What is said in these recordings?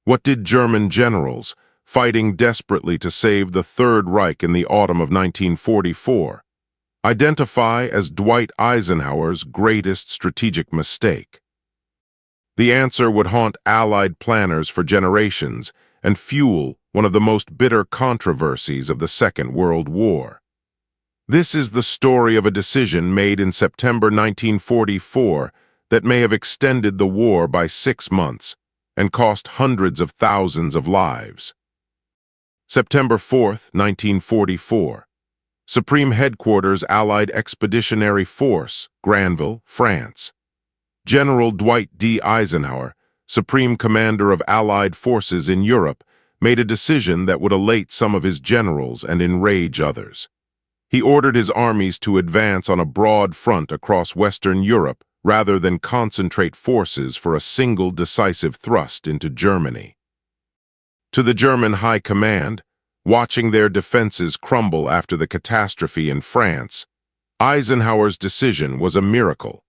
What did German generals, fighting desperately to save the Third Reich in the autumn of 1944, identify as Dwight Eisenhower's greatest strategic mistake? The answer would haunt Allied planners for generations and fuel one of the most bitter controversies of the Second World War. This is the story of a decision made in September 1944 that may have extended the war by 6 months and cost hundreds of thousands of lives. September 4, 1944. Supreme Headquarters Allied Expeditionary Force, Granville, France. General Dwight D. Eisenhower, Supreme Commander of Allied forces in Europe, made a decision that would elate some of his generals and enrage others. He ordered his armies to advance on a broad front across Western Europe rather than concentrate forces for a single decisive thrust into Germany. To the German High Command, watching their defenses crumble after the catastrophe in France, Eisenhower's decision was a miracle,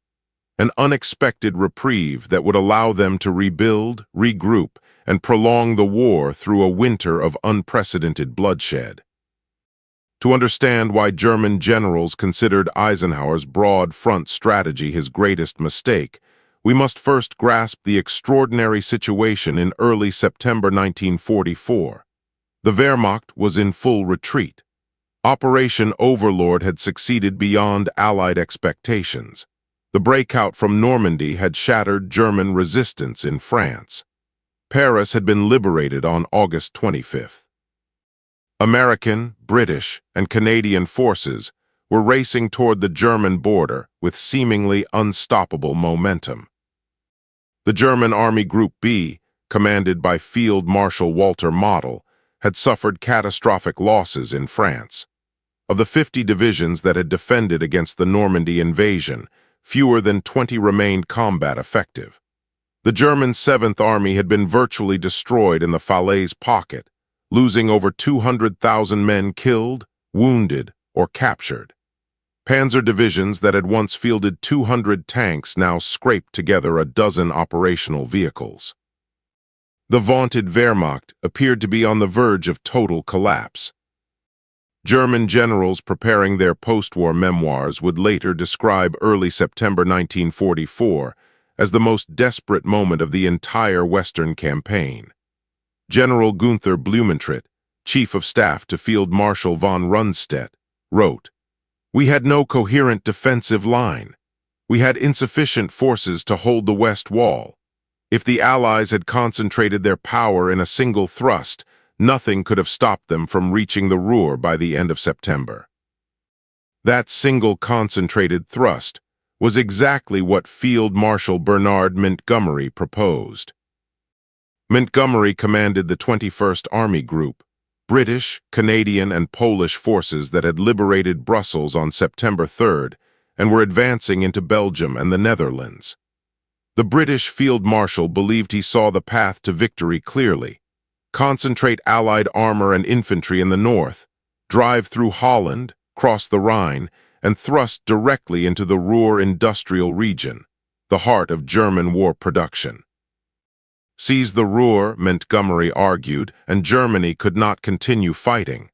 an unexpected reprieve that would allow them to rebuild, regroup, and prolong the war through a winter of unprecedented bloodshed. To understand why German generals considered Eisenhower's broad front strategy his greatest mistake, we must first grasp the extraordinary situation in early September 1944. The Wehrmacht was in full retreat. Operation Overlord had succeeded beyond Allied expectations. The breakout from Normandy had shattered German resistance in France. Paris had been liberated on August 25th. American, British, and Canadian forces were racing toward the German border with seemingly unstoppable momentum. The German Army Group B, commanded by Field Marshal Walter Model, had suffered catastrophic losses in France. Of the 50 divisions that had defended against the Normandy invasion, fewer than 20 remained combat effective. The German 7th Army had been virtually destroyed in the Falaise pocket, losing over 200,000 men killed, wounded, or captured. Panzer divisions that had once fielded 200 tanks now scraped together a dozen operational vehicles. The vaunted Wehrmacht appeared to be on the verge of total collapse. German generals preparing their post-war memoirs would later describe early September 1944 as the most desperate moment of the entire Western campaign. General Gunther Blumentritt, Chief of Staff to Field Marshal von Rundstedt, wrote, "We had no coherent defensive line. We had insufficient forces to hold the West Wall. If the Allies had concentrated their power in a single thrust, nothing could have stopped them from reaching the Ruhr by the end of September." That single concentrated thrust was exactly what Field Marshal Bernard Montgomery proposed. Montgomery commanded the 21st Army Group, British, Canadian, and Polish forces that had liberated Brussels on September 3rd and were advancing into Belgium and the Netherlands. The British Field Marshal believed he saw the path to victory clearly: concentrate Allied armor and infantry in the north, drive through Holland, cross the Rhine, and thrust directly into the Ruhr industrial region, the heart of German war production. Seize the Ruhr, Montgomery argued, and Germany could not continue fighting.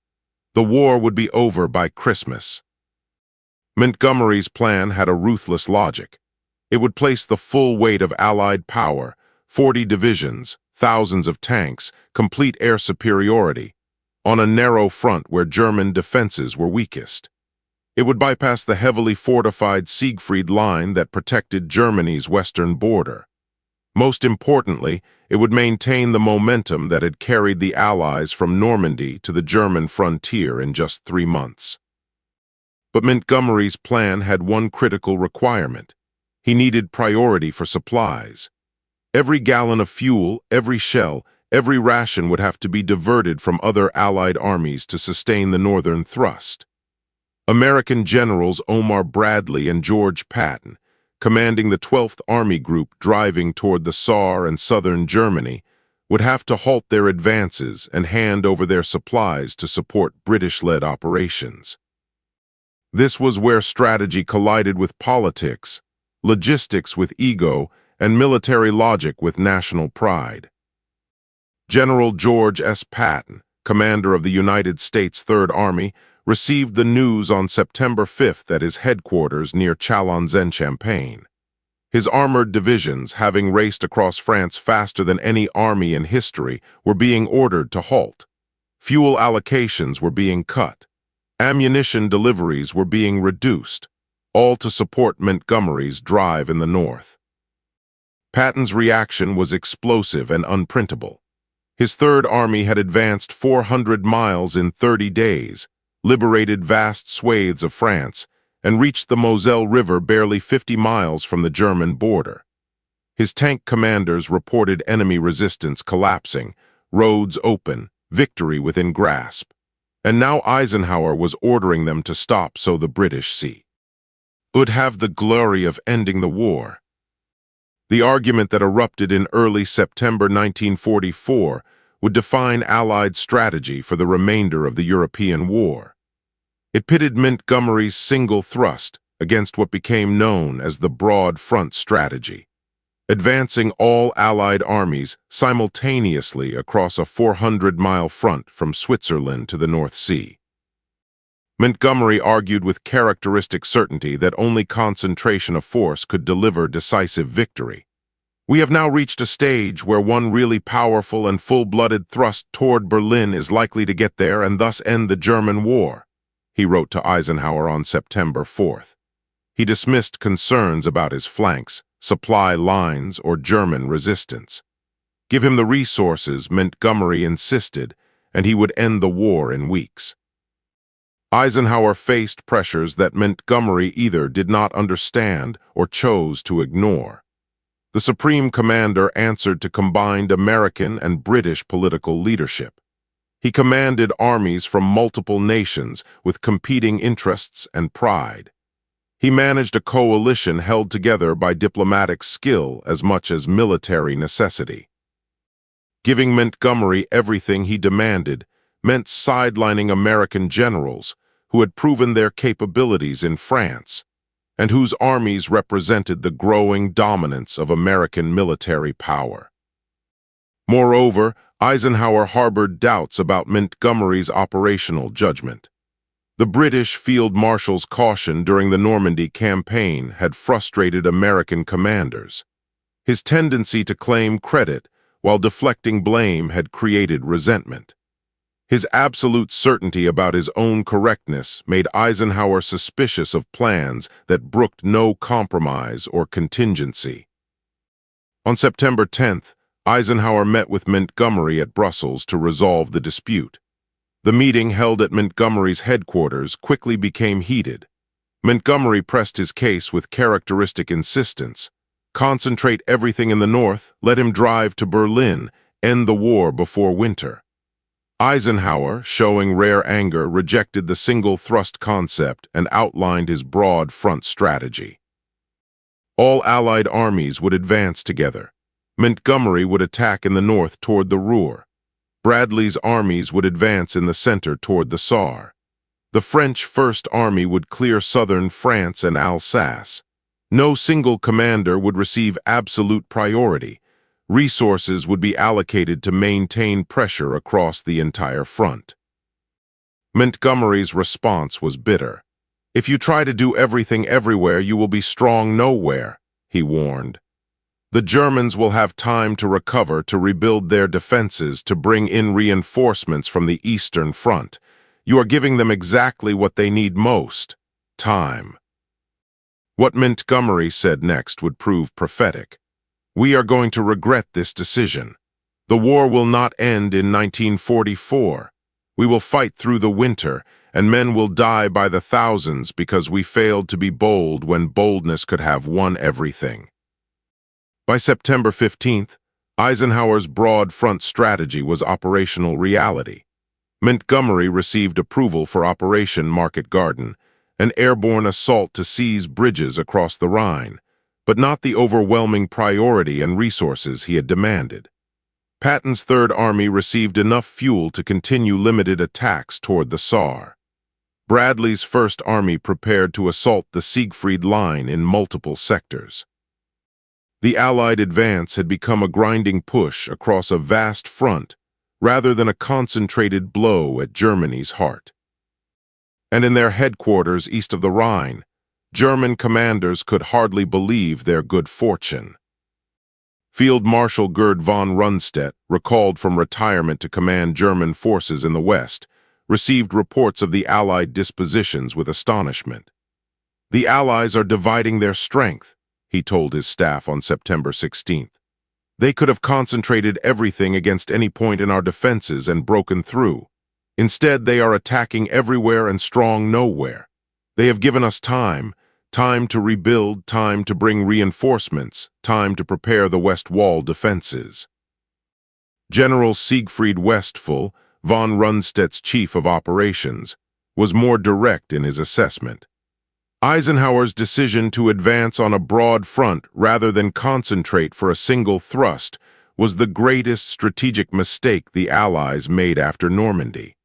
The war would be over by Christmas. Montgomery's plan had a ruthless logic. It would place the full weight of Allied power, 40 divisions, thousands of tanks, complete air superiority, on a narrow front where German defenses were weakest. It would bypass the heavily fortified Siegfried Line that protected Germany's western border. Most importantly, it would maintain the momentum that had carried the Allies from Normandy to the German frontier in just 3 months. But Montgomery's plan had one critical requirement. He needed priority for supplies. Every gallon of fuel, every shell, every ration would have to be diverted from other Allied armies to sustain the northern thrust. American generals Omar Bradley and George Patton, commanding the 12th Army Group driving toward the Saar and southern Germany, would have to halt their advances and hand over their supplies to support British-led operations. This was where strategy collided with politics, logistics with ego, and military logic with national pride. General George S. Patton, commander of the United States Third Army, received the news on September 5th at his headquarters near Chalons-en-Champagne. His armored divisions, having raced across France faster than any army in history, were being ordered to halt. Fuel allocations were being cut. Ammunition deliveries were being reduced, all to support Montgomery's drive in the north. Patton's reaction was explosive and unprintable. His Third Army had advanced 400 miles in 30 days, liberated vast swathes of France, and reached the Moselle River barely 50 miles from the German border. His tank commanders reported enemy resistance collapsing, roads open, victory within grasp. And now Eisenhower was ordering them to stop so the British would have the glory of ending the war. The argument that erupted in early September 1944 would define Allied strategy for the remainder of the European war. It pitted Montgomery's single thrust against what became known as the broad front strategy, advancing all Allied armies simultaneously across a 400-mile front from Switzerland to the North Sea. Montgomery argued with characteristic certainty that only concentration of force could deliver decisive victory. "We have now reached a stage where one really powerful and full-blooded thrust toward Berlin is likely to get there and thus end the German war," he wrote to Eisenhower on September 4th. He dismissed concerns about his flanks, supply lines, or German resistance. Give him the resources, Montgomery insisted, and he would end the war in weeks. Eisenhower faced pressures that Montgomery either did not understand or chose to ignore. The Supreme Commander answered to combined American and British political leadership. He commanded armies from multiple nations with competing interests and pride. He managed a coalition held together by diplomatic skill as much as military necessity. Giving Montgomery everything he demanded meant sidelining American generals who had proven their capabilities in France and whose armies represented the growing dominance of American military power. Moreover, Eisenhower harbored doubts about Montgomery's operational judgment. The British Field Marshal's caution during the Normandy campaign had frustrated American commanders. His tendency to claim credit while deflecting blame had created resentment. His absolute certainty about his own correctness made Eisenhower suspicious of plans that brooked no compromise or contingency. On September 10th, Eisenhower met with Montgomery at Brussels to resolve the dispute. The meeting held at Montgomery's headquarters quickly became heated. Montgomery pressed his case with characteristic insistence. Concentrate everything in the north, let him drive to Berlin, end the war before winter. Eisenhower, showing rare anger, rejected the single-thrust concept and outlined his broad front strategy. All Allied armies would advance together. Montgomery would attack in the north toward the Ruhr. Bradley's armies would advance in the center toward the Saar. The French First Army would clear southern France and Alsace. No single commander would receive absolute priority. Resources would be allocated to maintain pressure across the entire front. Montgomery's response was bitter. "If you try to do everything everywhere, you will be strong nowhere," he warned. "The Germans will have time to recover, to rebuild their defenses, to bring in reinforcements from the Eastern Front. You are giving them exactly what they need most: time." What Montgomery said next would prove prophetic. "We are going to regret this decision. The war will not end in 1944. We will fight through the winter, and men will die by the thousands because we failed to be bold when boldness could have won everything." By September 15th, Eisenhower's broad front strategy was operational reality. Montgomery received approval for Operation Market Garden, an airborne assault to seize bridges across the Rhine, but not the overwhelming priority and resources he had demanded. Patton's Third Army received enough fuel to continue limited attacks toward the Saar. Bradley's First Army prepared to assault the Siegfried Line in multiple sectors. The Allied advance had become a grinding push across a vast front rather than a concentrated blow at Germany's heart. And in their headquarters east of the Rhine, German commanders could hardly believe their good fortune. Field Marshal Gerd von Rundstedt, recalled from retirement to command German forces in the West, received reports of the Allied dispositions with astonishment. "The Allies are dividing their strength," he told his staff on September 16th. "They could have concentrated everything against any point in our defenses and broken through. Instead, they are attacking everywhere and strong nowhere. They have given us time to rebuild, time to bring reinforcements, time to prepare the West Wall defenses." General Siegfried Westphal, von Rundstedt's chief of operations, was more direct in his assessment. Eisenhower's decision to advance on a broad front rather than concentrate for a single thrust was the greatest strategic mistake the Allies made after Normandy.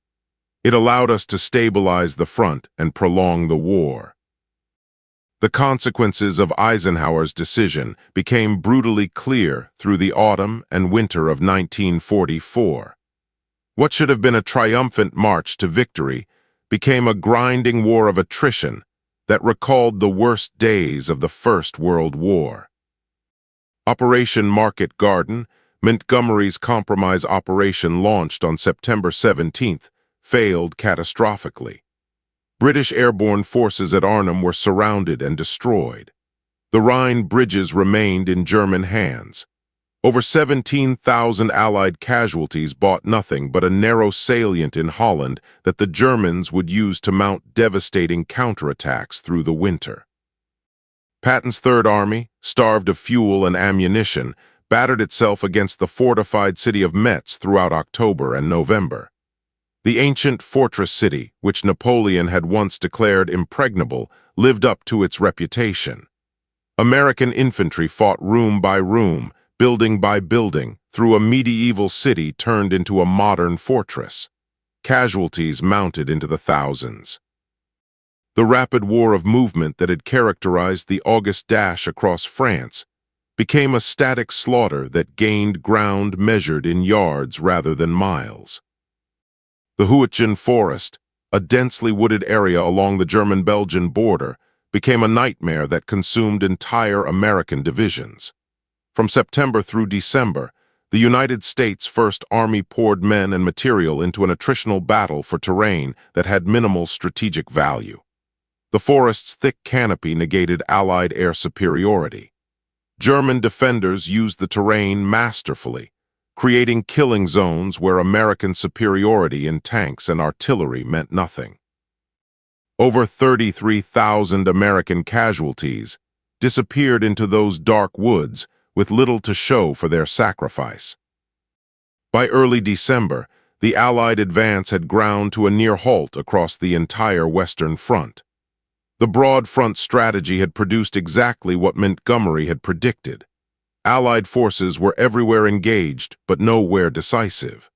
It allowed us to stabilize the front and prolong the war. The consequences of Eisenhower's decision became brutally clear through the autumn and winter of 1944. What should have been a triumphant march to victory became a grinding war of attrition that recalled the worst days of the First World War. Operation Market Garden, Montgomery's compromise operation launched on September 17th, failed catastrophically. British airborne forces at Arnhem were surrounded and destroyed. The Rhine bridges remained in German hands. Over 17,000 Allied casualties bought nothing but a narrow salient in Holland that the Germans would use to mount devastating counterattacks through the winter. Patton's Third Army, starved of fuel and ammunition, battered itself against the fortified city of Metz throughout October and November. The ancient fortress city, which Napoleon had once declared impregnable, lived up to its reputation. American infantry fought room by room, building by building, through a medieval city turned into a modern fortress. Casualties mounted into the thousands. The rapid war of movement that had characterized the August dash across France became a static slaughter that gained ground measured in yards rather than miles. The Huichen Forest, a densely wooded area along the German-Belgian border, became a nightmare that consumed entire American divisions. From September through December, the United States First Army poured men and material into an attritional battle for terrain that had minimal strategic value. The forest's thick canopy negated Allied air superiority. German defenders used the terrain masterfully, creating killing zones where American superiority in tanks and artillery meant nothing. Over 33,000 American casualties disappeared into those dark woods with little to show for their sacrifice. By early December, the Allied advance had ground to a near halt across the entire Western Front. The broad front strategy had produced exactly what Montgomery had predicted. Allied forces were everywhere engaged, but nowhere decisive.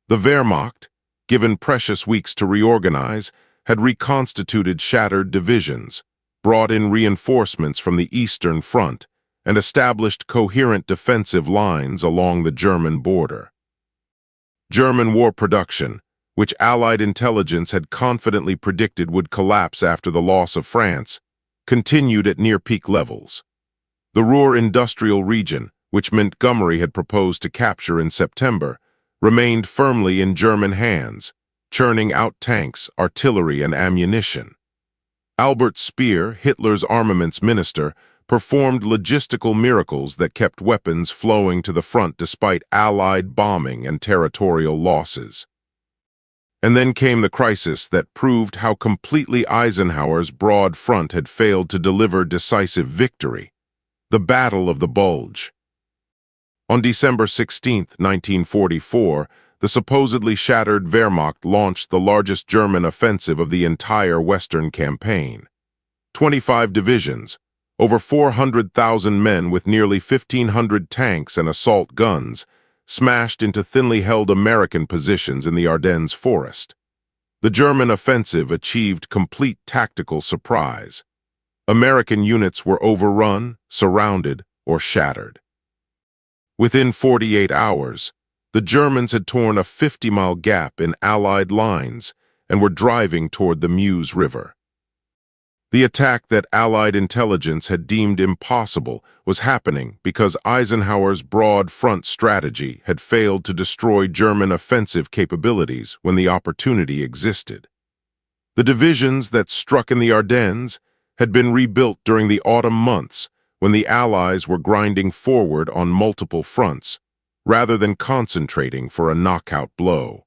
The Wehrmacht, given precious weeks to reorganize, had reconstituted shattered divisions, brought in reinforcements from the Eastern Front, and established coherent defensive lines along the German border. German war production, which Allied intelligence had confidently predicted would collapse after the loss of France, continued at near-peak levels. The Ruhr industrial region, which Montgomery had proposed to capture in September, remained firmly in German hands, churning out tanks, artillery, and ammunition. Albert Speer, Hitler's armaments minister, performed logistical miracles that kept weapons flowing to the front despite Allied bombing and territorial losses. And then came the crisis that proved how completely Eisenhower's broad front had failed to deliver decisive victory. The Battle of the Bulge. On December 16, 1944, the supposedly shattered Wehrmacht launched the largest German offensive of the entire Western campaign. 25 divisions, over 400,000 men with nearly 1,500 tanks and assault guns, smashed into thinly held American positions in the Ardennes forest. The German offensive achieved complete tactical surprise. American units were overrun, surrounded, or shattered. Within 48 hours, the Germans had torn a 50-mile gap in Allied lines and were driving toward the Meuse River. The attack that Allied intelligence had deemed impossible was happening because Eisenhower's broad front strategy had failed to destroy German offensive capabilities when the opportunity existed. The divisions that struck in the Ardennes had been rebuilt during the autumn months when the Allies were grinding forward on multiple fronts, rather than concentrating for a knockout blow.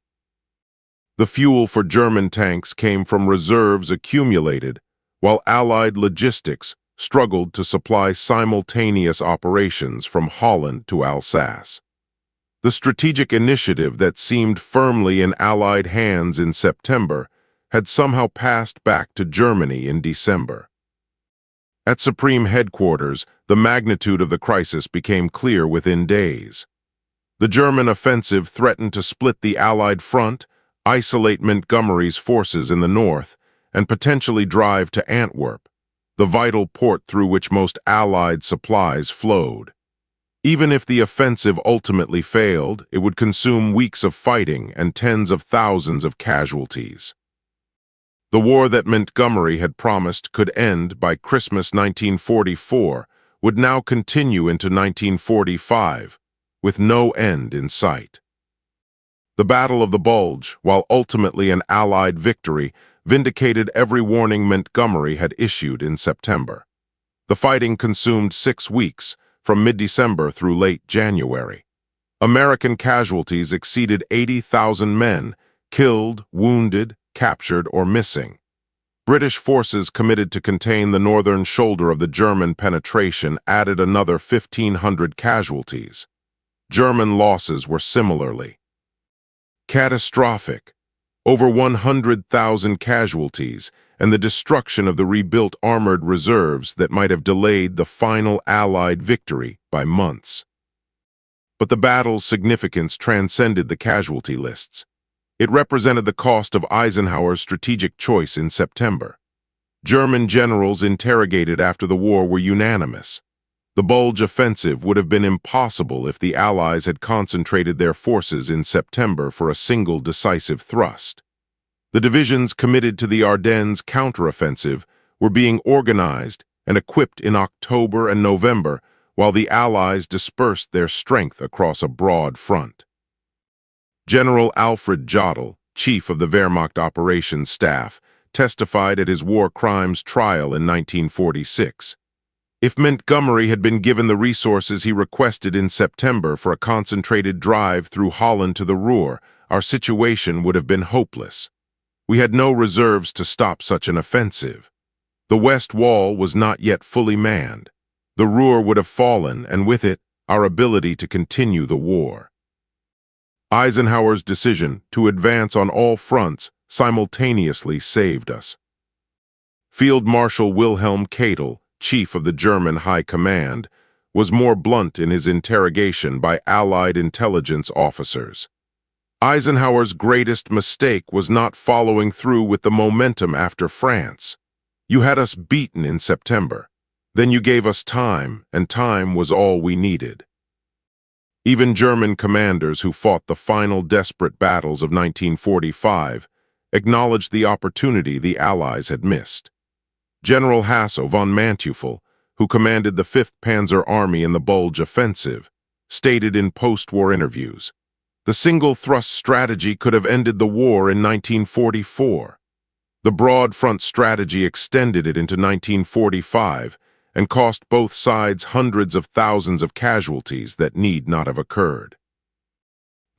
The fuel for German tanks came from reserves accumulated, while Allied logistics struggled to supply simultaneous operations from Holland to Alsace. The strategic initiative that seemed firmly in Allied hands in September had somehow passed back to Germany in December. At Supreme Headquarters, the magnitude of the crisis became clear within days. The German offensive threatened to split the Allied front, isolate Montgomery's forces in the north, and potentially drive to Antwerp, the vital port through which most Allied supplies flowed. Even if the offensive ultimately failed, it would consume weeks of fighting and tens of thousands of casualties. The war that Montgomery had promised could end by Christmas 1944 would now continue into 1945, with no end in sight. The Battle of the Bulge, while ultimately an Allied victory, vindicated every warning Montgomery had issued in September. The fighting consumed 6 weeks, from mid-December through late January. American casualties exceeded 80,000 men, killed, wounded, captured, or missing. British forces committed to contain the northern shoulder of the German penetration added another 1,500 casualties. German losses were similarly catastrophic. Over 100,000 casualties and the destruction of the rebuilt armored reserves that might have delayed the final Allied victory by months. But the battle's significance transcended the casualty lists. It represented the cost of Eisenhower's strategic choice in September. German generals interrogated after the war were unanimous. The Bulge offensive would have been impossible if the Allies had concentrated their forces in September for a single decisive thrust. The divisions committed to the Ardennes counteroffensive were being organized and equipped in October and November, while the Allies dispersed their strength across a broad front. General Alfred Jodl, chief of the Wehrmacht operations staff, testified at his war crimes trial in 1946. If Montgomery had been given the resources he requested in September for a concentrated drive through Holland to the Ruhr, our situation would have been hopeless. We had no reserves to stop such an offensive. The West Wall was not yet fully manned. The Ruhr would have fallen, and with it, our ability to continue the war. Eisenhower's decision to advance on all fronts simultaneously saved us. Field Marshal Wilhelm Keitel, chief of the German High Command, was more blunt in his interrogation by Allied intelligence officers. Eisenhower's greatest mistake was not following through with the momentum after France. You had us beaten in September. Then you gave us time, and time was all we needed. Even German commanders who fought the final desperate battles of 1945 acknowledged the opportunity the Allies had missed. General Hasso von Manteuffel, who commanded the 5th Panzer Army in the Bulge offensive, stated in post-war interviews, "The single-thrust strategy could have ended the war in 1944. The broad front strategy extended it into 1945 and cost both sides hundreds of thousands of casualties that need not have occurred."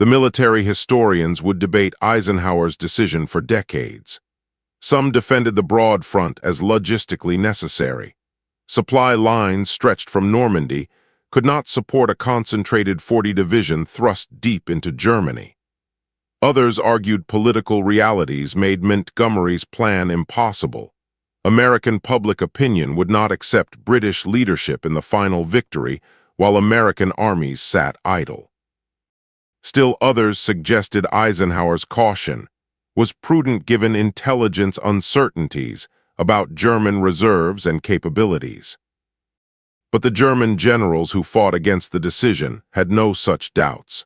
The military historians would debate Eisenhower's decision for decades. Some defended the broad front as logistically necessary. Supply lines stretched from Normandy could not support a concentrated 40-division thrust deep into Germany. Others argued political realities made Montgomery's plan impossible. American public opinion would not accept British leadership in the final victory, while American armies sat idle. Still others suggested Eisenhower's caution was prudent given intelligence uncertainties about German reserves and capabilities. But the German generals who fought against the decision had no such doubts.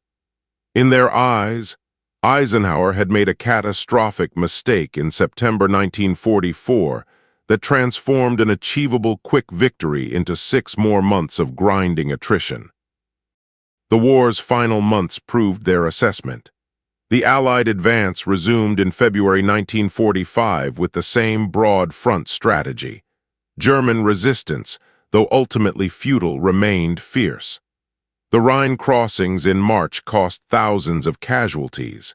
In their eyes, Eisenhower had made a catastrophic mistake in September 1944 that transformed an achievable quick victory into 6 more months of grinding attrition. The war's final months proved their assessment. The Allied advance resumed in February 1945 with the same broad front strategy. German resistance, though ultimately futile, remained fierce. The Rhine crossings in March cost thousands of casualties.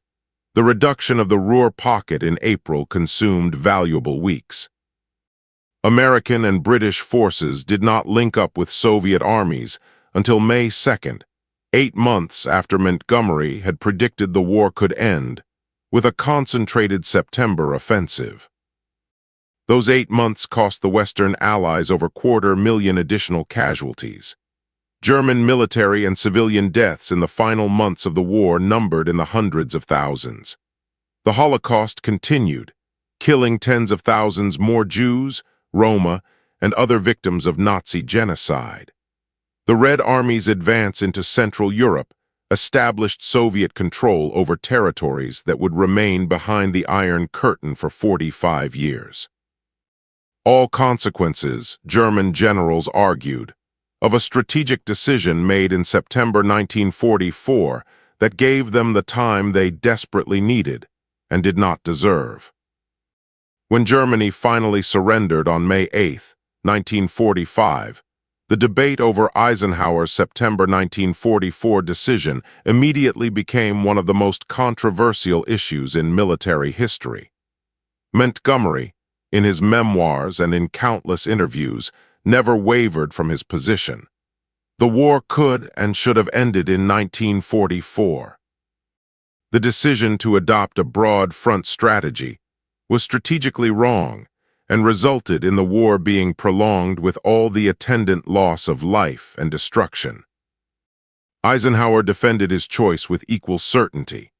The reduction of the Ruhr pocket in April consumed valuable weeks. American and British forces did not link up with Soviet armies until May 2nd, 8 months after Montgomery had predicted the war could end, with a concentrated September offensive. Those 8 months cost the Western Allies over 250,000 additional casualties. German military and civilian deaths in the final months of the war numbered in the hundreds of thousands. The Holocaust continued, killing tens of thousands more Jews, Roma, and other victims of Nazi genocide. The Red Army's advance into Central Europe established Soviet control over territories that would remain behind the Iron Curtain for 45 years. All consequences, German generals argued, of a strategic decision made in September 1944 that gave them the time they desperately needed and did not deserve. When Germany finally surrendered on May 8, 1945, the debate over Eisenhower's September 1944 decision immediately became one of the most controversial issues in military history. Montgomery, in his memoirs and in countless interviews, never wavered from his position. The war could and should have ended in 1944. The decision to adopt a broad front strategy was strategically wrong and resulted in the war being prolonged with all the attendant loss of life and destruction. Eisenhower defended his choice with equal certainty.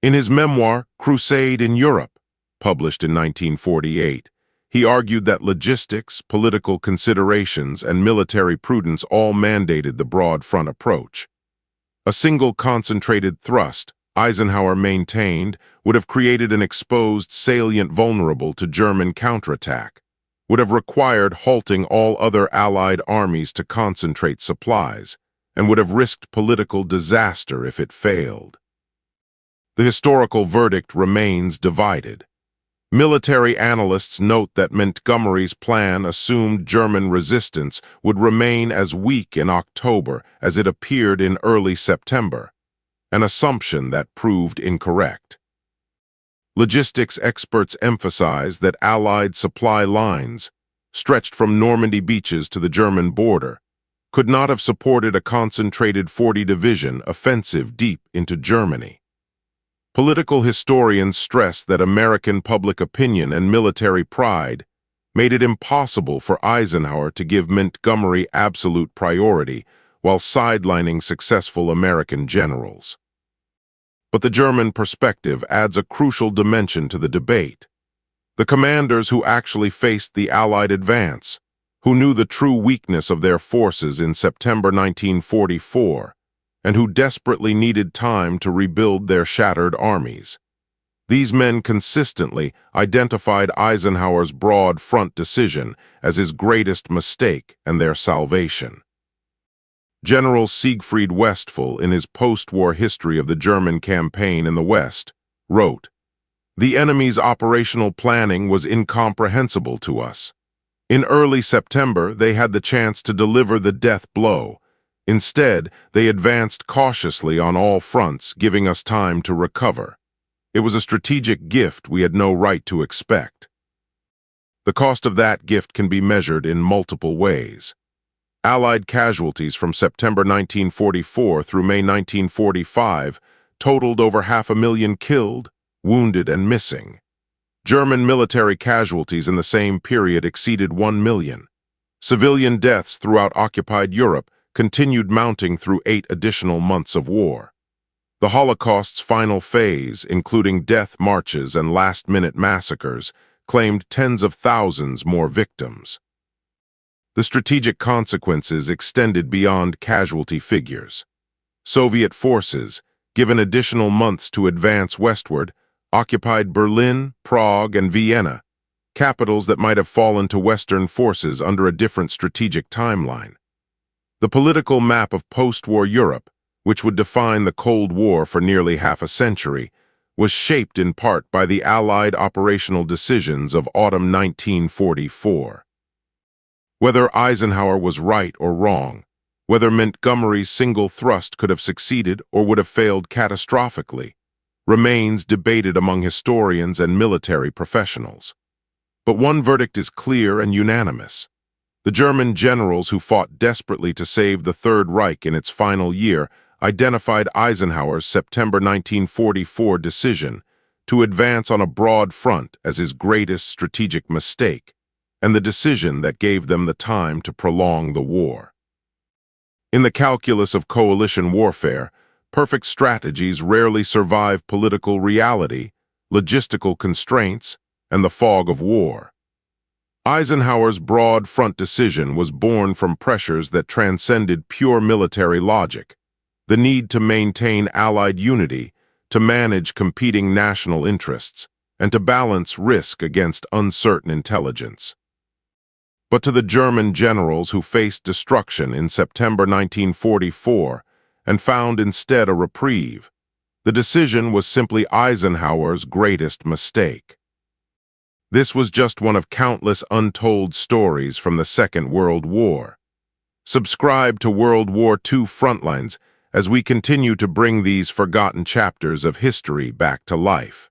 In his memoir, Crusade in Europe, published in 1948, he argued that logistics, political considerations, and military prudence all mandated the broad front approach. A single concentrated thrust, Eisenhower maintained, would have created an exposed salient vulnerable to German counterattack, would have required halting all other Allied armies to concentrate supplies, and would have risked political disaster if it failed. The historical verdict remains divided. Military analysts note that Montgomery's plan assumed German resistance would remain as weak in October as it appeared in early September, an assumption that proved incorrect. Logistics experts emphasize that Allied supply lines, stretched from Normandy beaches to the German border, could not have supported a concentrated 40-division offensive deep into Germany. Political historians stress that American public opinion and military pride made it impossible for Eisenhower to give Montgomery absolute priority while sidelining successful American generals. But the German perspective adds a crucial dimension to the debate. The commanders who actually faced the Allied advance, who knew the true weakness of their forces in September 1944, and who desperately needed time to rebuild their shattered armies. These men consistently identified Eisenhower's broad front decision as his greatest mistake and their salvation. General Siegfried Westphal, in his post-war history of the German campaign in the West, wrote, "The enemy's operational planning was incomprehensible to us. In early September, they had the chance to deliver the death blow. Instead, they advanced cautiously on all fronts, giving us time to recover. It was a strategic gift we had no right to expect." The cost of that gift can be measured in multiple ways. Allied casualties from September 1944 through May 1945 totaled over 500,000 killed, wounded, and missing. German military casualties in the same period exceeded 1 million. Civilian deaths throughout occupied Europe continued mounting through 8 additional months of war. The Holocaust's final phase, including death marches and last-minute massacres, claimed tens of thousands more victims. The strategic consequences extended beyond casualty figures. Soviet forces, given additional months to advance westward, occupied Berlin, Prague, and Vienna, capitals that might have fallen to Western forces under a different strategic timeline. The political map of post-war Europe, which would define the Cold War for nearly half a century, was shaped in part by the Allied operational decisions of autumn 1944. Whether Eisenhower was right or wrong, whether Montgomery's single thrust could have succeeded or would have failed catastrophically, remains debated among historians and military professionals. But one verdict is clear and unanimous. The German generals who fought desperately to save the Third Reich in its final year identified Eisenhower's September 1944 decision to advance on a broad front as his greatest strategic mistake, and the decision that gave them the time to prolong the war. In the calculus of coalition warfare, perfect strategies rarely survive political reality, logistical constraints, and the fog of war. Eisenhower's broad front decision was born from pressures that transcended pure military logic, the need to maintain Allied unity, to manage competing national interests, and to balance risk against uncertain intelligence. But to the German generals who faced destruction in September 1944 and found instead a reprieve, the decision was simply Eisenhower's greatest mistake. This was just one of countless untold stories from the Second World War. Subscribe to World War II Frontlines as we continue to bring these forgotten chapters of history back to life.